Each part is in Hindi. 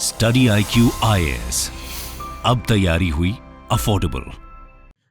स्टडी IQ IAS, अब तैयारी हुई अफोर्डेबल।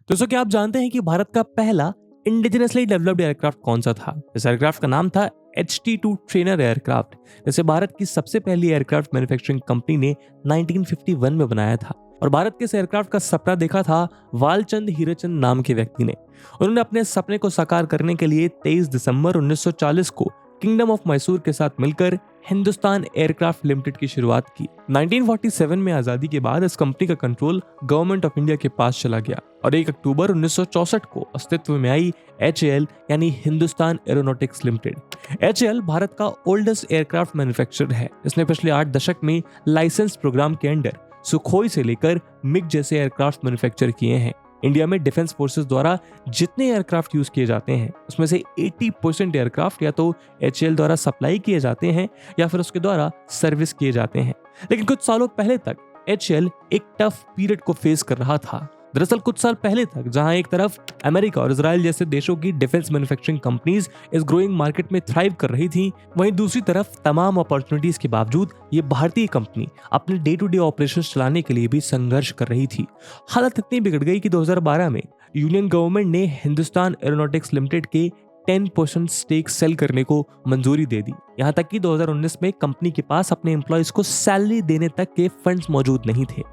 दोस्तों, क्या आप जानते हैं कि भारत का पहला इंडिजिनसली डेवलप्ड एयरक्राफ्ट कौन सा था? इस एयरक्राफ्ट का नाम था HT2 ट्रेनर एयरक्राफ्ट, जिसे भारत की सबसे पहली एयरक्राफ्ट मैन्युफैक्चरिंग कंपनी ने 1951 में बनाया था। और भारत के इस एयरक्राफ्ट का सपना देखा था वालचंद हीराचंद नाम के व्यक्ति ने। उन्होंने अपने सपने को साकार करने के लिए 23 दिसंबर 1940 को किंगडम ऑफ मैसूर के साथ मिलकर हिंदुस्तान एयरक्राफ्ट लिमिटेड की शुरुआत की। 1947 में आजादी के बाद इस कंपनी का कंट्रोल गवर्नमेंट ऑफ इंडिया के पास चला गया और 1 अक्टूबर 1964 को अस्तित्व में आई HAL यानी Hindustan aeronautics limited. HAL Bharat का ओल्डेस्ट एयरक्राफ्ट मैन्युफैक्चरर है। इसने पिछले 8 दशक में लाइसेंस प्रोग्राम के अंडर सुखोई से लेकर मिग जैसे एयरक्राफ्ट मैन्युफैक्चर किए हैं। इंडिया में डिफेंस फोर्सेस द्वारा जितने एयरक्राफ्ट यूज किए जाते हैं उसमें से 80% एयरक्राफ्ट या तो HAL द्वारा सप्लाई किए जाते हैं या फिर उसके द्वारा सर्विस किए जाते हैं। लेकिन कुछ सालों पहले तक HAL एक टफ पीरियड को फेस कर रहा था। दरअसल कुछ साल पहले तक जहां एक तरफ अमेरिका और इजराइल जैसे देशों की डिफेंस मैन्युफैक्चरिंग कंपनीज इस ग्रोइंग मार्केट में थ्राइव कर रही थी, वहीं दूसरी तरफ तमाम अपॉर्चुनिटीज के बावजूद ये भारतीय कंपनी अपने डे टू डे ऑपरेशंस चलाने के लिए भी संघर्ष कर रही थी। हालत इतनी बिगड़ गई कि 2012 में यूनियन गवर्नमेंट ने हिंदुस्तान एरोनॉटिक्स लिमिटेड के 10% स्टेक सेल करने को मंजूरी दे दी। यहाँ तक कि 2019 में कंपनी के पास अपने एम्प्लॉयज को सैलरी देने तक के फंड्स मौजूद नहीं थे।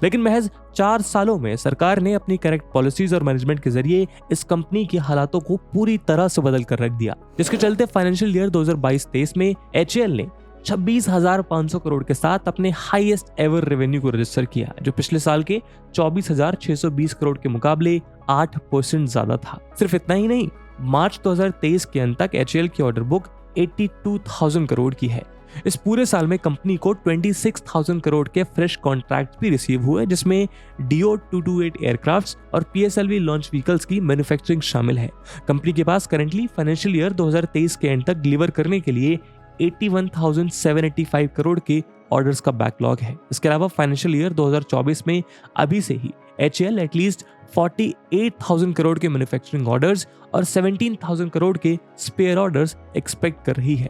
लेकिन महज 4 सालों में सरकार ने अपनी करेक्ट पॉलिसीज और मैनेजमेंट के जरिए इस कंपनी के हालातों को पूरी तरह से बदल कर रख दिया, जिसके चलते फाइनेंशियल ईयर 2022-23 में HAL ने 26,500 करोड़ के साथ अपने हाईएस्ट एवर रेवेन्यू को रजिस्टर किया, जो पिछले साल के 24,620 करोड़ के मुकाबले 8% ज्यादा था। सिर्फ इतना ही नहीं, मार्च 2023 के अंत तक HAL की ऑर्डर बुक 82,000 करोड़ की है। इस पूरे साल में कंपनी को 26,000 करोड़ के फ्रेश कॉन्ट्रैक्ट भी रिसीव हुए, जिसमें DO-228 एयरक्राफ्ट्स और PSLV लॉन्च व्हीकल्स की मैन्युफैक्चरिंग शामिल है। कंपनी के पास करंटली फाइनेंशियल ईयर 2023 के एंड तक डिलीवर करने के लिए 81,785 करोड़ के ऑर्डर्स का बैकलॉग है। इसके अलावा फाइनेंशियल ईयर 2024 में अभी से ही HAL एटलीस्ट 48,000 करोड़ के मैन्युफैक्चरिंग ऑर्डर्स और 17,000 करोड़ के स्पेयर ऑर्डर्स एक्सपेक्ट कर रही है।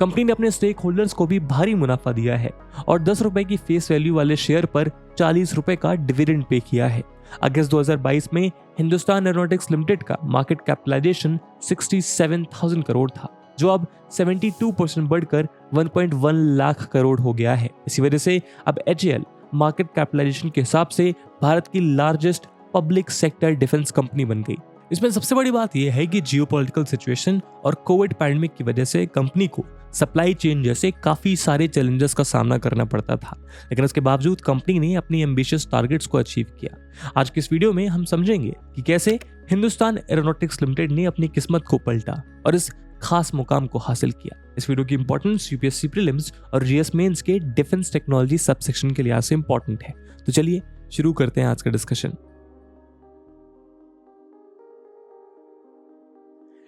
कंपनी ने अपने स्टेक होल्डर्स को भी भारी मुनाफा दिया है और 10 रुपए की फेस वैल्यू वाले शेयर पर 40 रुपए का डिविडेंड पे किया है। अगस्त 2022 में हिंदुस्तान एरोनॉटिक्स लिमिटेड का मार्केट कैपिटलाइजेशन 67,000 करोड़ था, जो अब 72% बढ़कर 1.1 लाख करोड़ हो गया है। इसी वजह से अब HAL मार्केट कैपिटलाइजेशन के हिसाब से भारत की largest public sector defence company बन गई। इसमें सबसे बड़ी बात यह है कि जियोपॉलिटिकल सिचुएशन और कोविड पैंडेमिक की वजह से कंपनी को सप्लाई चेन जैसे काफी सारे चैलेंजेस का सामना करना पड़ता था, लेकिन इसके बावजूद कंपनी ने अपनी एम्बिशियस टारगेट्स को अचीव किया। आज की इस वीडियो में हम समझेंगे कि कैसे हिंदुस्तान एरोनॉटिक्स लिमिटेड ने अपनी किस्मत को पलटा और इस खास मुकाम को हासिल किया। इस वीडियो की इंपॉर्टेंस UPSC प्रीलिम्स और GS मेंस के डिफेंस टेक्नोलॉजी सब सेक्शन के लिहाज से इंपॉर्टेंट है। तो चलिए शुरू करते हैं आज का डिस्कशन।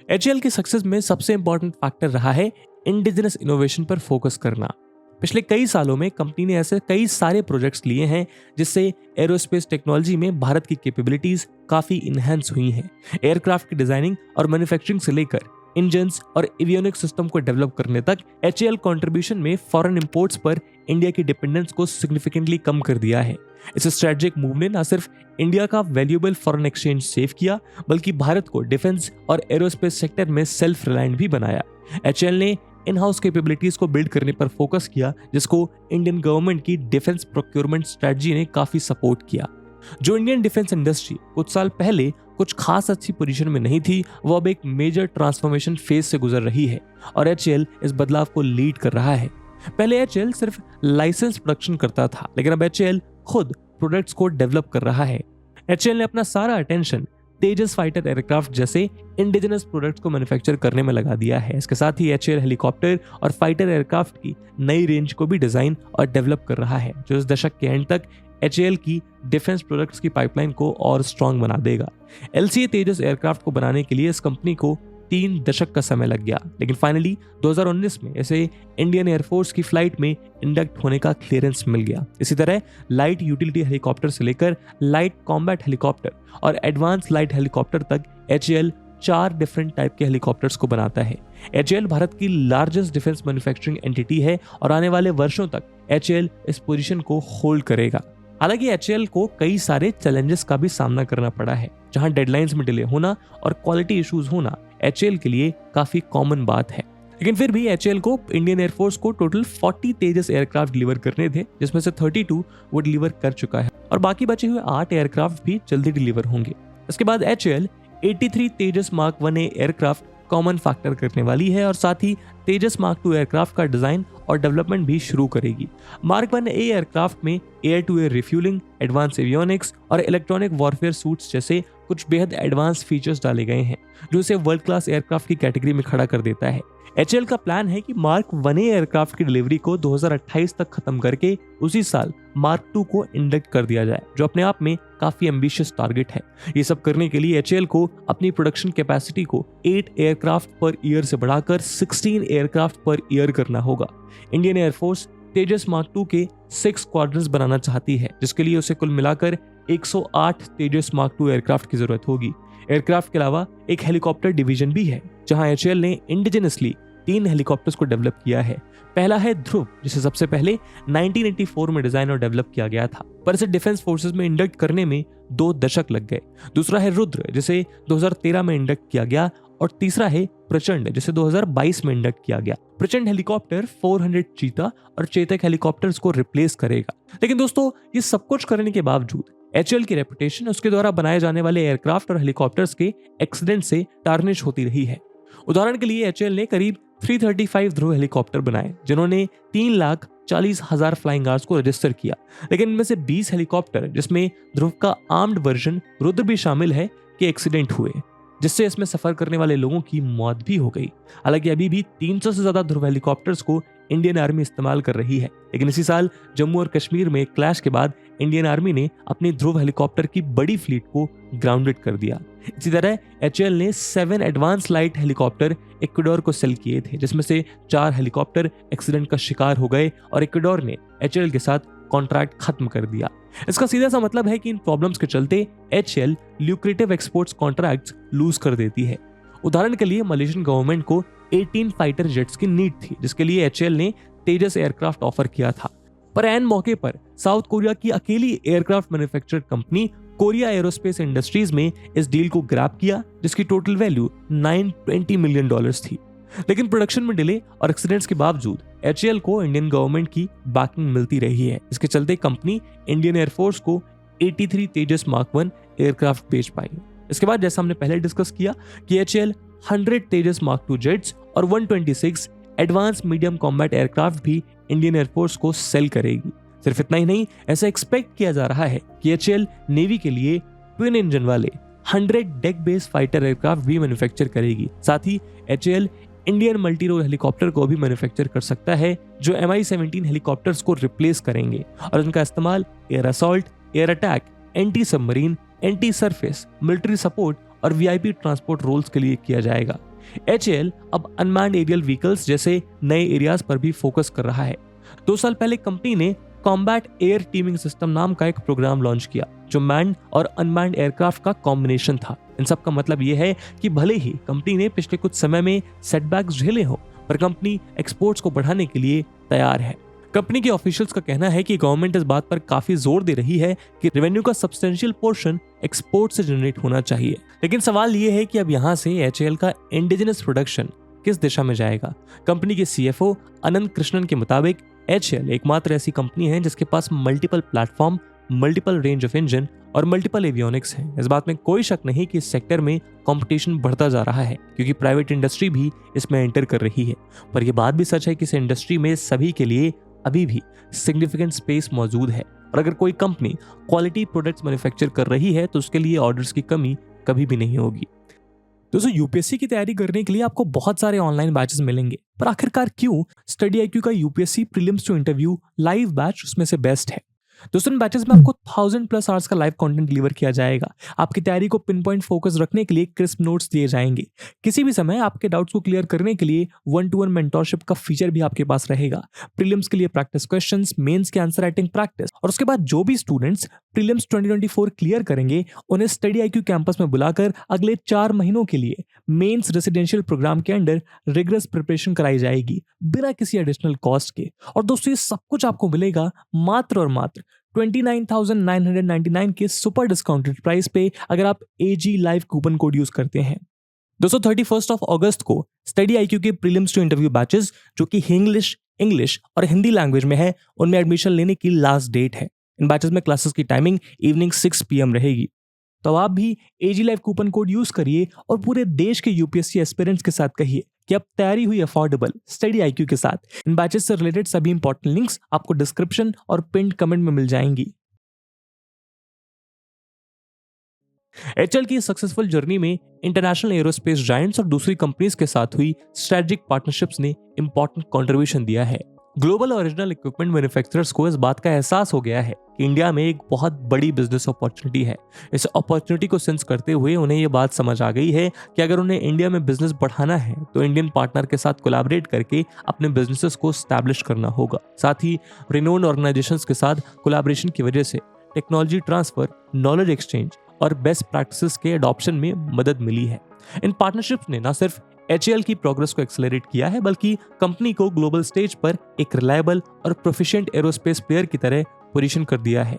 HAL की सक्सेस में सबसे इंपॉर्टेंट फैक्टर रहा है इंडिजिनस इनोवेशन पर फोकस करना। पिछले कई सालों में कंपनी ने ऐसे कई सारे प्रोजेक्ट्स लिए हैं जिससे एरोस्पेस टेक्नोलॉजी में भारत की कैपेबिलिटीज काफी इनहेंस हुई हैं। एयरक्राफ्ट की डिजाइनिंग और मैन्युफैक्चरिंग से लेकर इंजन्स और एवियोनिक्स सिस्टम को डेवलप करने तक HAL कंट्रीब्यूशन में फॉरेन इंपोर्ट्स पर इंडिया की डिपेंडेंस को सिग्निफिकेंटली कम कर दिया है। इस स्ट्रेटेजिक मूव ने न सिर्फ इंडिया का वैल्यूएबल फॉरेन एक्सचेंज सेव किया, बल्कि भारत को डिफेंस और एरोस्पेस सेक्टर में सेल्फ रिलायंट भी बनाया। HAL ने इन हाउस कैपेबिलिटीज को बिल्ड करने पर फोकस किया, जिसको इंडियन गवर्नमेंट की डिफेंस प्रोक्योरमेंट स्ट्रेटजी ने काफी सपोर्ट किया। जो इंडियन डिफेंस इंडस्ट्री कुछ साल पहले कुछ खास अच्छी पोजीशन में नहीं थी, वो अब एक मेजर ट्रांसफॉर्मेशन फेज से गुजर रही है और HAL इस बदलाव को लीड कर रहा है। पहले HAL सिर्फ लाइसेंस प्रोडक्शन करता था, लेकिन अब HAL खुद प्रोडक्ट्स को डेवलप कर रहा है। HAL ने अपना सारा अटेंशन तेजस फाइटर एयरक्राफ्ट जैसे इंडिजिनस प्रोडक्ट्स को मैन्युफैक्चर करने में लगा दिया है। इसके साथ ही HAL हेलीकॉप्टर और फाइटर एयरक्राफ्ट की नई रेंज को भी डिजाइन और डेवलप कर रहा है, जो इस दशक के एंड तक HAL की डिफेंस प्रोडक्ट्स की पाइपलाइन को और स्ट्रांग बना देगा। LCA तेजस एयरक्राफ्ट को बनाने के लिए इस कंपनी को 3 दशक का समय लग गया, लेकिन फाइनली 2019 में इसे इंडियन एयरफोर्स की फ्लाइट में इंडक्ट होने का क्लियरेंस मिल गया। इसी तरह लाइट यूटिलिटी हेलीकॉप्टर से लेकर लाइट कॉम्बैट हेलीकॉप्टर और एडवांस लाइट हेलीकॉप्टर तक HAL 4 डिफरेंट टाइप के हेलीकॉप्टर्स को बनाता है। HAL भारत की लार्जेस्ट डिफेंस मैन्युफैक्चरिंग एंटिटी है और आने वाले वर्षों तक HAL इस पोजीशन को होल्ड करेगा। हालांकि HAL को कई सारे चैलेंजेस का भी सामना करना पड़ा है, जहां डेडलाइंस में डिले होना और क्वालिटी इश्यूज होना HAL के लिए काफी कॉमन बात है। लेकिन फिर भी HAL को इंडियन एयरफोर्स को टोटल 40 तेजस एयरक्राफ्ट डिलीवर करने थे, जिसमें से 32 वो डिलीवर कर चुका है और बाकी बचे हुए 8 एयरक्राफ्ट भी जल्दी डिलीवर होंगे। इसके बाद HAL 83 Tejas mark 1A aircraft common factor करने वाली है और साथ ही तेजस मार्क 2 एयरक्राफ्ट का डिजाइन और डेवलपमेंट भी शुरू करेगी। मार्क 1A एयरक्राफ्ट में air to air refuelling, advance avionics और इलेक्ट्रॉनिक वॉरफेयर सूट्स जैसे कुछ बेहद एडवांस फीचर्स डाले गए हैं, जो इसे वर्ल्ड क्लास एयरक्राफ्ट की कैटेगरी में खड़ा कर देता है। HAL का प्लान है कि मार्क 1A एयरक्राफ्ट की डिलीवरी को 2028 तक खत्म करके उसी साल मार्क 2 को इंडक्ट कर दिया जाए, जो अपने आप में काफी एम्बिशियस टारगेट है। ये सब करने के लिए HAL को अपनी प्रोडक्शन कैपेसिटी को 8 एयरक्राफ्ट पर ईयर से बढ़ाकर 16 एयरक्राफ्ट पर ईयर करना होगा। इंडियन एयरफोर्स तेजस मार्क 2 के 6 स्क्वाड्रंस बनाना चाहती है, जिसके लिए उसे कुल मिलाकर 108 तेजस मार्क 2 एयरक्राफ्ट की जरूरत होगी। एयरक्राफ्ट के अलावा एक हेलीकॉप्टर डिवीजन भी है, जहां HAL ने इंडिजिनसली 3 हेलीकॉप्टर्स को डेवलप किया है। पहला है ध्रुव, जिसे सबसे पहले 1984 में डिजाइन और डेवलप किया गया था, पर इसे डिफेंस फोर्सेस में इंडक्ट करने में 2 दशक लग गए। दूसरा है रुद्र, जिसे 2013 में इंडक्ट किया गया और तीसरा है प्रचंड, जिसे 2022 में इंडक्ट किया गया। प्रचंड हेलीकॉप्टर 400 चीता और चेतक हेलीकॉप्टर्स को रिप्लेस करेगा। लेकिन दोस्तों, ये सब कुछ करने के बावजूद HAL की रेपुटेशन उसके द्वारा बनाए जाने वाले एयरक्राफ्ट और हेलीकॉप्टर्स के एक्सीडेंट से टार्निश होती रही है। उदाहरण के लिए HAL ने करीब 335 ध्रुव हेलीकॉप्टर बनाए, जिन्होंने 3,40,000 फ्लाइंग आवर्स को रजिस्टर किया। लेकिन इनमें से 20 हेलीकॉप्टर, जिसमें ध्रुव का आर्म्ड वर्जन रुद्र भी शामिल है, के एक्सीडेंट हुए, जिससे इसमें सफर करने वाले लोगों की मौत भी हो गई। हालांकि अभी भी 300 से ज्यादा ध्रुव हेलीकॉप्टर्स को इंडियन आर्मी इस्तेमाल कर रही है। लेकिन इसी साल जम्मू और कश्मीर में क्लैश के बाद इंडियन आर्मी ने अपनी ध्रुव हेलीकॉप्टर की बड़ी फ्लीट को ग्राउंडेड कर दिया। इसी तरह HAL ने 7 एडवांस लाइट हेलीकॉप्टर इक्वाडोर को सेल किए थे, जिसमें से 4 हेलीकॉप्टर एक्सीडेंट का शिकार हो गए और इक्वाडोर ने HAL के साथ कॉन्ट्रैक्ट खत्म कर दिया। इसका सीधा सा मतलब है कि इन प्रॉब्लम्स के चलते HAL lucrative exports contracts lose कर देती है। उदाहरण के लिए मलेशियन गवर्नमेंट को 18 फाइटर जेट्स की नीड थी, जिसके लिए HAL ने तेजस एयरक्राफ्ट ऑफर किया था। पर एन मौके पर साउथ कोरिया की अकेली aircraft manufacturer company Korea aerospace industries में इस डील को ग्रैब किया, जिसकी टोटल वैल्यू $920 मिलियन थी। लेकिन प्रोडक्शन में डिले और एक्सीडेंट्स के बावजूद HAL को इंडियन गवर्नमेंट की बैकिंग मिलती रही है। इसके चलते कंपनी इंडियन एयरफोर्स को 83 तेजस मार्क 1 एयरक्राफ्ट बेच पाई। इसके बाद जैसा हमने पहले डिस्कस किया कि HAL 100 तेजस मार्क 2 जेट्स और 126 एडवांस मीडियम कॉम्बैट एयरक्राफ्ट भी इंडियन एयरफोर्स को सेल करेगी। सिर्फ इतना ही नहीं, ऐसा एक्सपेक्ट किया जा रहा है कि HAL नेवी के लिए ट्विन इंजन वाले 100 डेक बेस्ड फाइटर एयरक्राफ्ट भी मैन्युफैक्चर करेगी। साथ ही HAL Indian multi role helicopter को भी मैन्युफैक्चर कर सकता है, जो MI-17 हेलीकॉप्टर्स को रिप्लेस करेंगे और उनका इस्तेमाल air assault, air attack, anti submarine, anti surface, military support और VIP ट्रांसपोर्ट रोल्स के लिए किया जाएगा। HAL अब अनमैन्ड एरियल व्हीकल्स जैसे नए एरियाज पर भी फोकस कर रहा है। 2 साल पहले कंपनी ने कॉम्बैट एयर टीमिंग सिस्टम नाम का एक प्रोग्राम लॉन्च किया, जो मैन्ड और अनमैन्ड एयरक्राफ्ट का कॉम्बिनेशन था। इन सब का मतलब यह है कि भले ही कंपनी ने पिछले कुछ समय में सेटबैक्स झेले हो, पर कंपनी एक्सपोर्ट्स को बढ़ाने के लिए तैयार है। कंपनी के ऑफिशियल्स का कहना है कि गवर्नमेंट इस बात पर काफी जोर दे रही है कि रेवेन्यू का सब्सटेंशियल पोर्शन एक्सपोर्ट से जनरेट होना चाहिए। लेकिन सवाल ये है कि अब यहाँ से HAL का इंडिजिनस प्रोडक्शन किस दिशा में जाएगा। कंपनी के CFO अनंत कृष्णन के मुताबिक HAL एकमात्र ऐसी कंपनी है जिसके पास multiple platform, multiple range of engine और मल्टीपल एवियोनिक्स हैं। इस बात में कोई शक नहीं कि इस सेक्टर में कंपटीशन बढ़ता जा रहा है, क्योंकि प्राइवेट इंडस्ट्री भी इसमें एंटर कर रही है। पर यह बात भी सच है कि इस इंडस्ट्री में सभी के लिए अभी भी सिग्निफिकेंट स्पेस मौजूद है और अगर कोई कंपनी क्वालिटी प्रोडक्ट्स मैन्युफैक्चर कर रही है तो उसके लिए ऑर्डर्स की कमी कभी भी नहीं होगी। दोस्तों, यूपीएससी की तैयारी करने के लिए आपको बहुत सारे ऑनलाइन बैचेस मिलेंगे, पर आखिरकार क्यों स्टडी IQ का UPSC prelims to interview live batch उसमें से बेस्ट है? दोस्तों इन बैचेस में आपको 1000+ आवर्स का लाइव कंटेंट डिलीवर किया जाएगा। आपकी तैयारी को पिन पॉइंट फोकस रखने के लिए क्रिस्प नोट्स दिए जाएंगे। किसी भी समय आपके डाउट्स को क्लियर करने के लिए 1-to-1 मेंटोरशिप का फीचर भी आपके पास रहेगा। प्रीलिम्स के लिए प्रैक्टिस क्वेश्चंस, मेंस के आंसर राइटिंग प्रैक्टिस, और उसके बाद जो भी स्टूडेंट्स प्रीलिम्स 2024 क्लियर करेंगे उन्हें स्टडी IQ कैंपस में बुलाकर अगले 4 महीनों के लिए मेंस रेसिडेंशियल प्रोग्राम के अंडर रिगरस प्रिपरेशन कराई जाएगी बिना किसी एडिशनल कॉस्ट के। और दोस्तों ये सब कुछ आपको मिलेगा मात्र और मात्र 29,999 के सुपर डिस्काउंटेड प्राइस पे अगर आप AG live coupon code use करते हैं। दोस्तों 31 अगस्त को स्टडी IQ के प्रीलिम्स टू इंटरव्यू बैचेस जो कि इंग्लिश और हिंदी लैंग्वेज में है, उनमें एडमिशन लेने की लास्ट डेट है। इन बैचेस में क्लासेस की टाइमिंग इवनिंग 6 PM रहेगी। तो आप भी AG live coupon code use करिए और पूरे देश के UPSC एस्पिरेंट्स के साथ कहिए कि अब तैयारी हुई अफोर्डेबल स्टडी IQ के साथ। इन बैचेस से रिलेटेड सभी इंपॉर्टेंट लिंक्स आपको डिस्क्रिप्शन और पिन्ड कमेंट में मिल जाएंगी। HL की सक्सेसफुल जर्नी में इंटरनेशनल एरोस्पेस जायंट्स और दूसरी कंपनीज के साथ हुई स्ट्रेटेजिक पार्टनरशिप्स ने इंपॉर्टेंट कंट्रीब्यूशन दिया है। ग्लोबल ओरिजिनल इक्विपमेंट मैन्युफैक्चरर्स को इस बात का एहसास हो गया है कि इंडिया में एक बहुत बड़ी बिजनेस अपॉर्चुनिटी है। इस अपॉर्चुनिटी को सेंस करते हुए उन्हें यह बात समझ आ गई है कि अगर उन्हें इंडिया में बिजनेस बढ़ाना है तो इंडियन पार्टनर के साथ कोलैबोरेट करके अपने बिजनेसेस को स्टैब्लिश करना होगा। साथ ही रिनोन्ड ऑर्गेनाइजेशंस के साथ कोलैबोरेशन की वजह से टेक्नोलॉजी ट्रांसफर, नॉलेज एक्सचेंज और बेस्ट प्रैक्टिसेस के अडॉप्शन में मदद मिली है। इन पार्टनरशिप्स ने न सिर्फ HAL की प्रोग्रेस को एक्सेलरेट किया है बल्कि कंपनी को ग्लोबल स्टेज पर एक रिलायबल और प्रोफिशिएंट एरोस्पेस प्लेयर की तरह पोजीशन कर दिया है।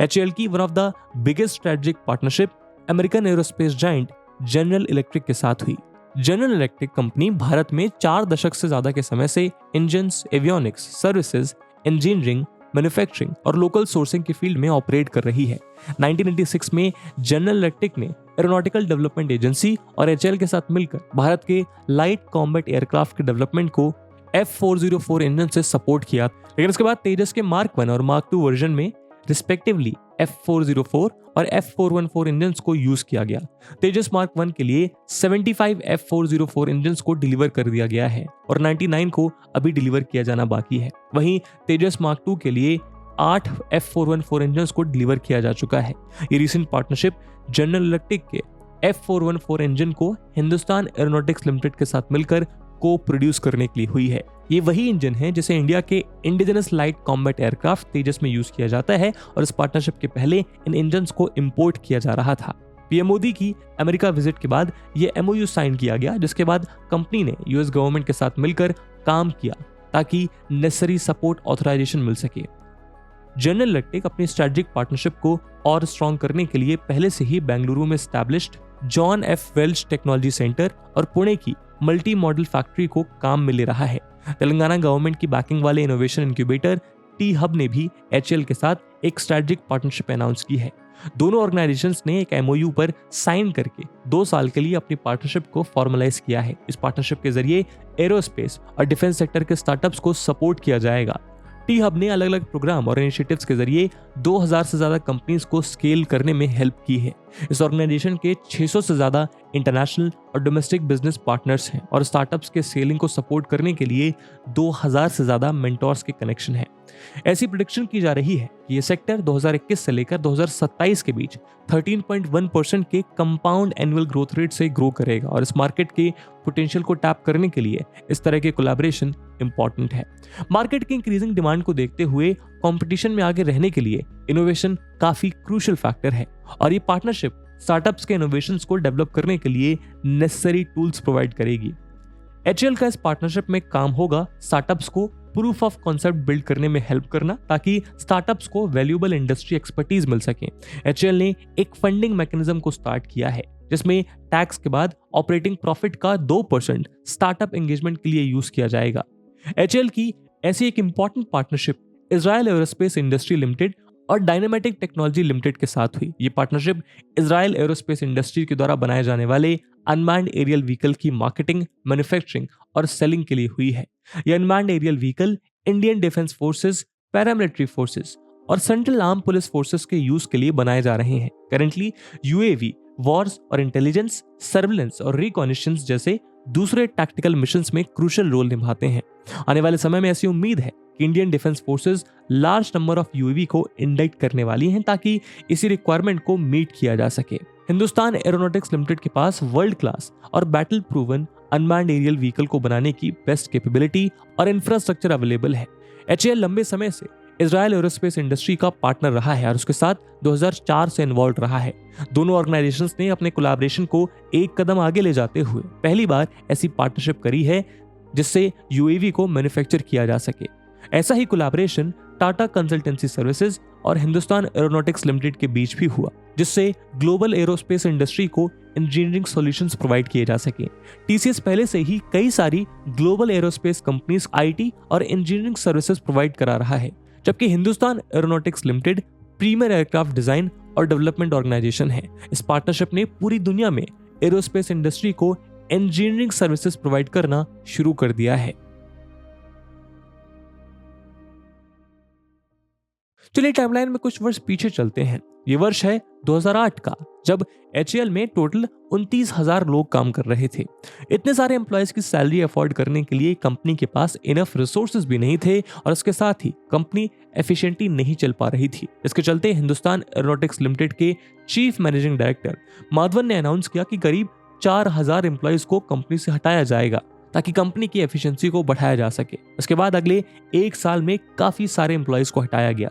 HAL की one of the biggest strategic partnership American aerospace giant general electric के साथ हुई। जनरल इलेक्ट्रिक कंपनी भारत में 4 दशक से ज्यादा के समय से engines, avionics, services, engineering, manufacturing और लोकल सोर्सिंग की फील्ड में ऑपरेट कर रही है। 1986 में जनरल इलेक्ट्रिक ने एरोनॉटिकल डेवलपमेंट एजेंसी और HAL के साथ मिलकर भारत के लाइट कॉम्बैट एयरक्राफ्ट के डेवलपमेंट को F404 इंजन से सपोर्ट किया। लेकिन उसके बाद तेजस के Mark 1 और Mark 2 वर्जन में रिस्पेक्टिवली F404 और F414 इंजन्स को यूज किया गया। तेजस Mark 1 के लिए 75 F404 इंजन्स को डिलीवर कर दिया गया है और 99 को अभी डिलीवर किया जाना बाकी है। वहीं तेजस Mark 2 के लिए 8 F414 इंजन्स को डिलीवर किया जा चुका है। ये रिसेंट पार्टनरशिप जनरल इलेक्ट्रिक के F414 इंजन को हिंदुस्तान एरोनॉटिक्स लिमिटेड के साथ मिलकर को प्रोड्यूस करने के लिए हुई है। ये वही इंजन है जिसे इंडिया के इंडिजिनस लाइट कॉम्बैट एयरक्राफ्ट तेजस में यूज किया जाता है और इस पार्टनरशिप के पहले इन इंजन्स को इंपोर्ट किया जा रहा था। PM मोदी की अमेरिका विजिट के बाद ये MOU साइन किया गया, जिसके बाद कंपनी ने US गवर्नमेंट के साथ मिलकर काम किया ताकि नेसेसरी सपोर्ट ऑथराइजेशन मिल सके। जनरल इलेक्ट्रिक अपनी स्ट्रेटेजिक पार्टनरशिप को और स्ट्रॉन्ग करने के लिए पहले से ही बेंगलुरु में established John F. Welch technology centre और पुणे की मल्टी मॉडल फैक्ट्री को काम में ले रहा है। तेलंगाना गवर्नमेंट की बैकिंग वाले इनोवेशन इंक्यूबेटर T-Hub ने भी HAL के साथ एक स्ट्रेटेजिक पार्टनरशिप अनाउंस की है। दोनों ऑर्गेनाइजेशंस ने एक MOU पर साइन करके 2 साल के लिए अपनी पार्टनरशिप को फॉर्मलाइज किया है। इस पार्टनरशिप के जरिए एरोस्पेस और डिफेंस सेक्टर के स्टार्टअप्स को सपोर्ट किया जाएगा। T-Hub ने अलग अलग प्रोग्राम और इनिशिएटिव्स के जरिए 2000 से ज्यादा कंपनीज को स्केल करने में हेल्प की है। इस ऑर्गेनाइजेशन के 600 से ज्यादा इंटरनेशनल और डोमेस्टिक बिजनेस पार्टनर्स हैं और स्टार्टअप्स के सेलिंग को सपोर्ट करने के लिए 2000 से ज्यादा मेंटोर्स के कनेक्शन है। ऐसी प्रेडिक्शन की जा रही है कि ये सेक्टर 2021 से लेकर 2027 के बीच 13.1% के कंपाउंड एनुअल ग्रोथ रेट से ग्रो करेगा और इस मार्केट के पोटेंशियल को टैप करने के लिए इस तरह के कोलैबोरेशन इंपॉर्टेंट है। मार्केट की इंक्रीजिंग डिमांड को देखते हुए कंपटीशन में आगे रहने के लिए इनोवेशन काफी क्रूशियल फैक्टर है और ये पार्टनरशिप स्टार्टअप्स के इनोवेशंस को डेवलप करने के लिए नेसेसरी टूल्स प्रोवाइड करेगी। HAL का इस पार्टनरशिप में काम होगा स्टार्टअप्स को प्रूफ ऑफ कॉन्सेप्ट बिल्ड करने में हेल्प करना ताकि स्टार्टअप्स को वैल्यूएबल इंडस्ट्री एक्सपर्टीज मिल सके। HAL ने एक फंडिंग मैकेनिज्म को स्टार्ट किया है जिसमें टैक्स के बाद ऑपरेटिंग प्रॉफिट का 2% स्टार्टअप एंगेजमेंट के लिए यूज किया जाएगा। HAL की ऐसी एक important partnership Israel aerospace industry limited और डायनामेटिक टेक्नोलॉजी लिमिटेड के साथ हुई। ये पार्टनरशिप इजराइल एरोस्पेस इंडस्ट्री के द्वारा बनाए जाने वाले अनमैन्ड एरियल व्हीकल की मार्केटिंग, मैन्युफैक्चरिंग और सेलिंग के लिए हुई है। ये unmanned aerial vehicle Indian defence forces, paramilitary forces और सेंट्रल आर्म पुलिस फोर्सेस के यूज के लिए बनाए जा रहे हैं। करेंटली UAV, वॉर्स और इंटेलिजेंस, सर्विलेंस और रिकॉनिशंस जैसे दूसरे टैक्टिकल मिशंस में क्रूशियल रोल निभाते हैं। आने वाले समय में ऐसी उम्मीद है कि Indian defence forces large number of UAV को इंडक्ट करने वाली हैं ताकि इसी रिक्वायरमेंट को मीट किया जा सके। हिंदुस्तान एरोनॉटिक्स लिमिटेड के पास वर्ल्ड क्लास और battle proven unmanned aerial vehicle को बनाने की बेस्ट कैपेबिलिटी और इंफ्रास्ट्रक्चर अवेलेबल है। एचएएल लंबे समय से इजरायल एरोस्पेस इंडस्ट्री का पार्टनर रहा है और उसके साथ 2004 से इन्वॉल्व रहा है। दोनों ऑर्गेनाइजेशंस ने अपने कोलैबोरेशन को एक कदम आगे ले जाते हुए पहली बार ऐसी पार्टनरशिप करी है जिससे यूएवी को मैन्युफैक्चर किया जा सके। ऐसा ही कोलैबोरेशन टाटा कंसल्टेंसी सर्विसेज और हिंदुस्तान एरोनॉटिक्स लिमिटेड के बीच भी हुआ, जिससे ग्लोबल एरोस्पेस इंडस्ट्री को इंजीनियरिंग सॉल्यूशंस प्रोवाइड किए जा सके। टीसीएस पहले से ही कई सारी ग्लोबल एरोस्पेस कंपनीज आईटी और इंजीनियरिंग सर्विसेज प्रोवाइड करा रहा है, जबकि Hindustan aeronautics limited premier aircraft design और डेवलपमेंट ऑर्गेनाइजेशन है। इस पार्टनरशिप ने पूरी दुनिया में एरोस्पेस इंडस्ट्री को इंजीनियरिंग सर्विसेज प्रोवाइड करना शुरू कर दिया है। चलिए टाइमलाइन में कुछ वर्ष पीछे चलते हैं। ये वर्ष है 2008 का, जब एचएएल में टोटल 29,000 लोग काम कर रहे थे। इतने सारे एम्प्लॉयज की सैलरी अफोर्ड करने के लिए कंपनी के पास इनफ रिसोर्सेज भी नहीं थे और इसके साथ ही कंपनी एफिशिएंटली नहीं चल पा रही थी। इसके चलते हिंदुस्तान एरोनॉटिक्स लिमिटेड के चीफ मैनेजिंग डायरेक्टर माधवन ने अनाउंस किया कि करीब 4,000 एम्प्लॉयज को कंपनी से हटाया जाएगा ताकि कंपनी की एफिशिएंसी को बढ़ाया जा सके। इसके बाद अगले एक साल में काफी सारे एम्प्लॉयज को हटाया गया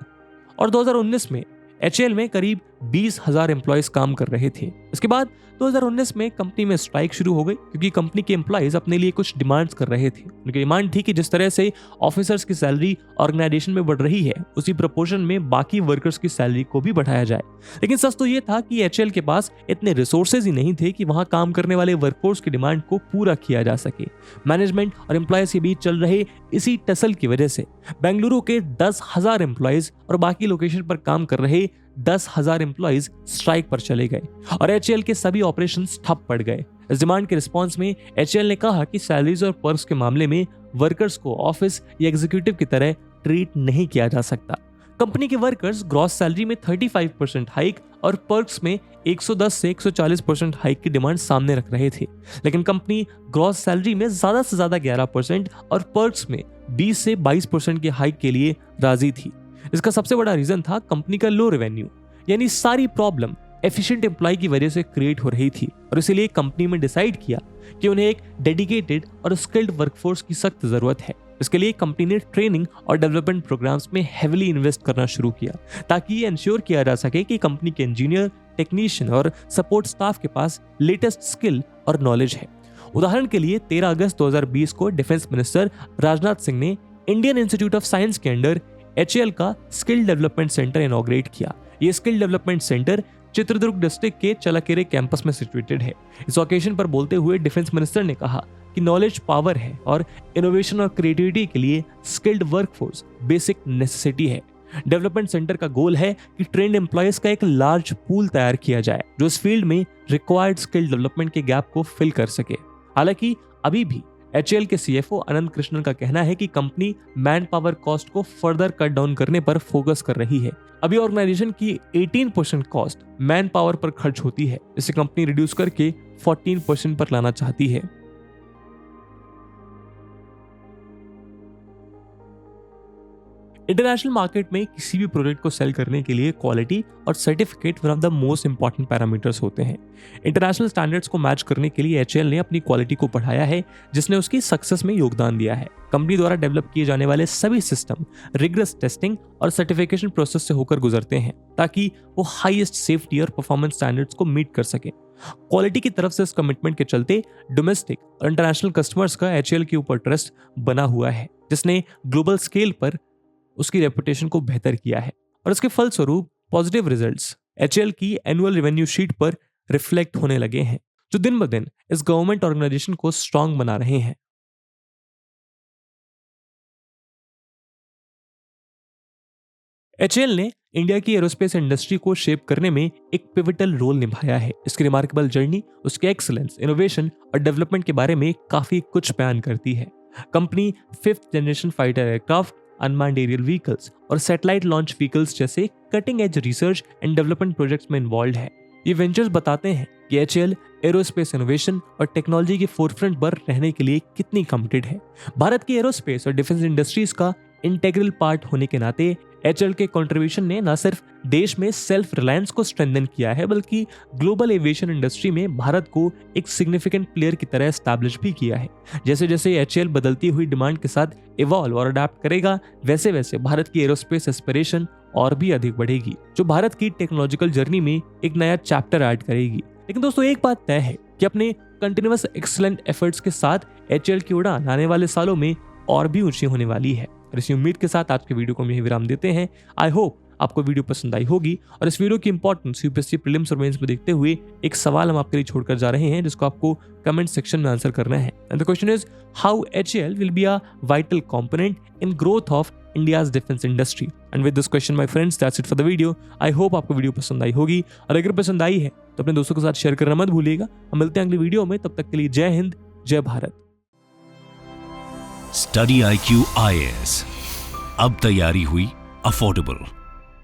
और 2019 में एचएएल में करीब 20,000 एम्प्लॉयज काम कर रहे थे। इसके बाद 2019 में कंपनी में स्ट्राइक शुरू हो गई क्योंकि कंपनी के एम्प्लॉयज अपने लिए कुछ डिमांड्स कर रहे थे। उनकी डिमांड थी कि जिस तरह से ऑफिसर्स की सैलरी ऑर्गेनाइजेशन में बढ़ रही है उसी प्रोपोर्शन में बाकी वर्कर्स की सैलरी को भी बढ़ाया जाए। लेकिन सच तो ये था कि एचएएल के पास इतने रिसोर्सेज ही नहीं थे कि वहां काम करने वाले वर्कफोर्स की डिमांड को पूरा किया जा सके। मैनेजमेंट और एम्प्लॉयज के बीच चल रहे इसी टसल की वजह से बेंगलुरु के 10,000 एम्प्लॉयज और बाकी लोकेशन पर काम कर रहे 10,000 एम्प्लॉयज स्ट्राइक पर चले गए और एचएएल के सभी ऑपरेशंस ठप पड़ गए। इस डिमांड के रिस्पांस में एचएएल ने कहा कि सैलरीज और पर्क्स के मामले में वर्कर्स को ऑफिस या एग्जीक्यूटिव की तरह ट्रीट नहीं किया जा सकता। कंपनी के वर्कर्स ग्रॉस सैलरी में 35% हाइक और पर्क्स में 110 से 140% हाइक की डिमांड सामने रख रहे थे, लेकिन कंपनी ग्रॉस सैलरी में ज्यादा से ज्यादा 11% और पर्क्स में 20 से 22% की हाइक के लिए राजी थी। इसका सबसे बड़ा रीजन था कंपनी का लो रेवेन्यू, यानी सारी प्रॉब्लम एफिशिएंट एम्प्लॉय की वजह से क्रिएट हो रही थी और इसीलिए कंपनी में डिसाइड किया कि उन्हें एक डेडिकेटेड और स्किल्ड वर्कफोर्स की सख्त जरूरत है। इसके लिए कंपनी ने ट्रेनिंग और डेवलपमेंट प्रोग्राम्स में हेविली इन्वेस्ट करना शुरू किया ताकि ये इंश्योर किया जा सके कि कंपनी के इंजीनियर, टेक्नीशियन और सपोर्ट स्टाफ के पास लेटेस्ट स्किल और नॉलेज है। उदाहरण के लिए 13 अगस्त 2020 को डिफेंस मिनिस्टर राजनाथ सिंह ने इंडियन इंस्टीट्यूट ऑफ साइंस के अंडर एचएएल का स्किल डेवलपमेंट सेंटर इनॉग्रेट किया। ये skill development centre Chitradurga district के चलाकेरे कैंपस में सिचुएटेड है। इस ओकेजन पर बोलते हुए डिफेंस मिनिस्टर ने कहा कि नॉलेज पावर है और इनोवेशन और क्रिएटिविटी के लिए स्किल्ड वर्कफोर्स बेसिक नेसेसिटी है। डेवलपमेंट सेंटर का गोल है कि ट्रेंड एम्प्लॉयज का एक लार्ज पूल तैयार किया जाए जो इस फील्ड में रिक्वायर्ड स्किल डेवलपमेंट के गैप को फिल कर सके। हालांकि अभी भी एचएएल के सीएफओ अनंत कृष्णन का कहना है कि कंपनी मैन पावर कॉस्ट को फर्दर कट डाउन करने पर फोकस कर रही है। अभी ऑर्गेनाइजेशन की 18% कॉस्ट मैन पावर पर खर्च होती है, इसे कंपनी रिड्यूस करके 14% पर लाना चाहती है। इंटरनेशनल मार्केट में किसी भी प्रोडक्ट को सेल करने के लिए क्वालिटी और certificate one of the most important parameters होते हैं। इंटरनेशनल स्टैंडर्ड्स को मैच करने के लिए एचएएल ने अपनी क्वालिटी को बढ़ाया है, जिसने उसकी सक्सेस में योगदान दिया है। कंपनी द्वारा डेवलप किए जाने वाले सभी सिस्टम रिगरस टेस्टिंग और सर्टिफिकेशन प्रोसेस से होकर गुजरते हैं ताकि वो हाईएस्ट सेफ्टी और परफॉर्मेंस स्टैंडर्ड्स को मीट कर सके। क्वालिटी की तरफ से इस कमिटमेंट के चलते डोमेस्टिक और इंटरनेशनल कस्टमर्स का एचएएल के ऊपर ट्रस्ट बना हुआ है, जिसने ग्लोबल स्केल पर उसकी रेपुटेशन को बेहतर किया है और इसके फलस्वरूप पॉजिटिव रिजल्ट्स एचएएल की एनुअल रेवेन्यू शीट पर रिफ्लेक्ट होने लगे हैं, जो दिन ब दिन इस गवर्नमेंट ऑर्गेनाइजेशन को स्ट्रांग बना रहे हैं। एचएएल ने इंडिया की एरोस्पेस इंडस्ट्री को शेप करने में एक पिवटल रोल निभाया है। इसकी रिमार्केबल जर्नी उसके एक्सीलेंस, इनोवेशन और डेवलपमेंट के बारे में काफी कुछ बयान करती है। Company 5th generation fighter aircraft, unmanned aerial vehicles और सैटेलाइट लॉन्च व्हीकल्स जैसे cutting edge research and development projects में इन्वॉल्व है। ये वेंचर्स बताते हैं कि एचएएल एरोस्पेस इनोवेशन और टेक्नोलॉजी के फोरफ्रंट पर रहने के लिए कितनी कमिटेड है। भारत की एरोस्पेस और डिफेंस इंडस्ट्रीज का इंटेग्रल पार्ट होने के नाते एचएएल के कंट्रीब्यूशन ने न सिर्फ देश में सेल्फ रिलायंस को स्ट्रेंथन किया है, बल्कि ग्लोबल एविएशन इंडस्ट्री में भारत को एक सिग्निफिकेंट प्लेयर की तरह एस्टैब्लिश भी किया है। जैसे जैसे एचएएल बदलती हुई डिमांड के साथ इवॉल्व और अडेप्ट करेगा, वैसे वैसे भारत की एरोस्पेस एस्पिरेशन और भी अधिक बढ़ेगी, जो भारत की टेक्नोलॉजिकल जर्नी में एक नया चैप्टर ऐड करेगी। लेकिन दोस्तों, एक बात तय है कि अपने कंटिन्यूअस एक्सीलेंट एफर्ट्स के साथ एचएएल की उड़ान आने वाले सालों में और भी ऊंची होने वाली है। और इसी उम्मीद के साथ आज के वीडियो को हम यहीं विराम देते हैं। आई होप आपको वीडियो पसंद आई होगी, और इस वीडियो की इंपॉर्टेंस यूपीएससी प्रीलिम्स और मेंस में देखते हुए एक सवाल हम आपके लिए छोड़कर जा रहे हैं, जिसको आपको कमेंट सेक्शन में आंसर करना है। And the question is, how HAL will be a vital component in growth of India's defence industry. And with this question my friends, that's it for the video. I hope आपको वीडियो पसंद आई होगी, और अगर पसंद आई है तो अपने दोस्तों के साथ शेयर करना मत भूलिएगा। हम मिलते हैं अगली वीडियो में, तब तक के लिए जय हिंद, जय भारत। स्टडी IQ IAS, अब तैयारी हुई अफोर्डेबल।